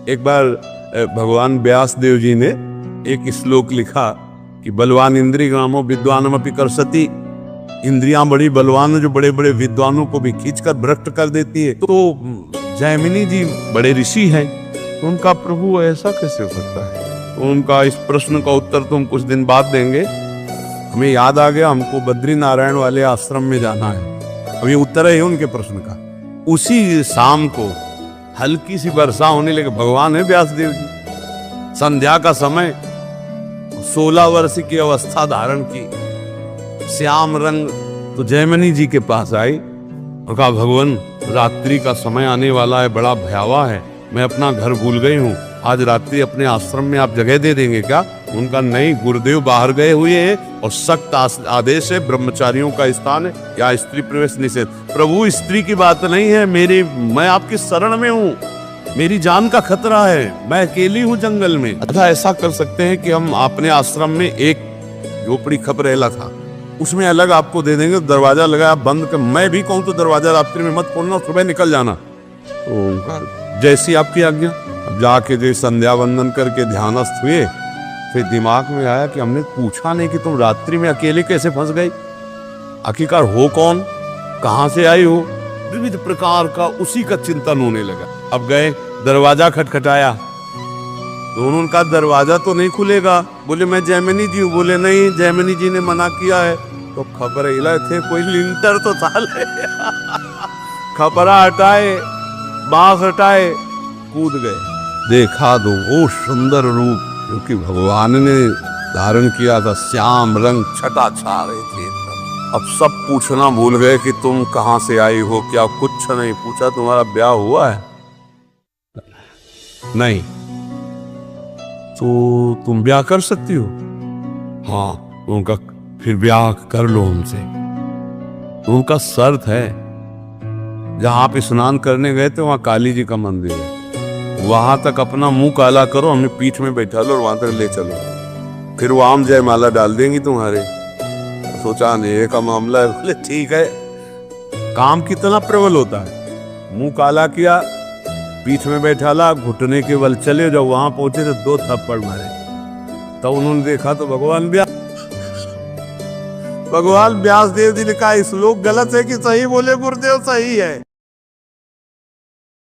एक बार भगवान व्यास देव जी ने एक श्लोक लिखा कि बलवान इंद्रिय ग्रामो विद्वानमपि कर्षति, इंद्रियां बड़ी बलवान है जो बड़े बड़े विद्वानों को भी खींचकर भ्रष्ट कर देती है। तो जैमिनी जी बड़े ऋषि हैं, तो उनका प्रभु ऐसा कैसे हो सकता है? तो उनका इस प्रश्न का उत्तर तो हम कुछ दिन बाद देंगे। हमें याद आ गया, हमको बद्री नारायण वाले आश्रम में जाना है। अब ये उत्तर है उनके प्रश्न का। उसी शाम को हल्की सी वर्षा होने लगी। भगवान है व्यासदेव जी, संध्या का समय, 16 वर्ष की अवस्था धारण की, श्याम रंग। तो जैमिनी जी के पास आई और कहा, भगवान रात्रि का समय आने वाला है, बड़ा भयावह है, मैं अपना घर भूल गई हूँ, आज रात्रि अपने आश्रम में आप जगह दे देंगे क्या? उनका नहीं, गुरुदेव बाहर गए हुए हैं और सख्त आदेश है, ब्रह्मचारियों का स्थान है, या स्त्री प्रवेश निषेध। प्रभु स्त्री की बात नहीं है, मैं आपकी शरण में हूँ, मेरी जान का खतरा है, मैं अकेली हूँ जंगल में। अतः ऐसा कर सकते हैं कि हम अपने आश्रम में एक झोपड़ी खपरेला था, उसमें अलग आपको दे देंगे, दरवाजा लगाया बंद कर। मैं भी कहूँ तो दरवाजा रात्रि में मत खोलना, सुबह निकल जाना। तो जैसी आपकी आज्ञा। अब जाके जो संध्या वंदन करके ध्यानस्थ हुए, फिर दिमाग में आया कि हमने पूछा नहीं कि तुम रात्रि में अकेले कैसे फंस गई, आखिरकार हो कौन, कहां से आई हो, विविध प्रकार का उसी का चिंतन होने लगा। अब गए, दरवाजा खटखटाया, तो उनका दरवाजा तो नहीं खुलेगा। बोले मैं जैमिनी जी हूँ। बोले नहीं, जैमिनी जी ने मना किया है। तो खबर हिला थे, कोई लिंटर तो था खपरा हटाए, बांस हटाए, कूद गए। देखा दो वो सुंदर रूप क्योंकि भगवान ने धारण किया था, श्याम रंग छटा छा रहे थे। अब सब पूछना भूल गए कि तुम कहां से आई हो, क्या कुछ नहीं पूछा, तुम्हारा ब्याह हुआ है? नहीं। तो तुम ब्याह कर सकती हो? हाँ। उनका फिर ब्याह कर लो हमसे। तो उनका शर्त है, जहां आप स्नान करने गए थे वहां काली जी का मंदिर है, वहां तक अपना मुंह काला करो, हमें पीठ में बैठा लो और वहां तक ले चलो, फिर वो आम जयमाला डाल देंगी तुम्हारे। सोचा नहीं का मामला है। बोले ठीक है। काम कितना प्रबल होता है। मुंह काला किया, पीठ में बैठा ला, घुटने के बल चले। जब वहां पहुंचे तो 2 थप्पड़ मारे। तब उन्होंने देखा तो भगवान व्यास देव जी ने कहा, इस लोग गलत है कि सही? बोले गुरुदेव सही है।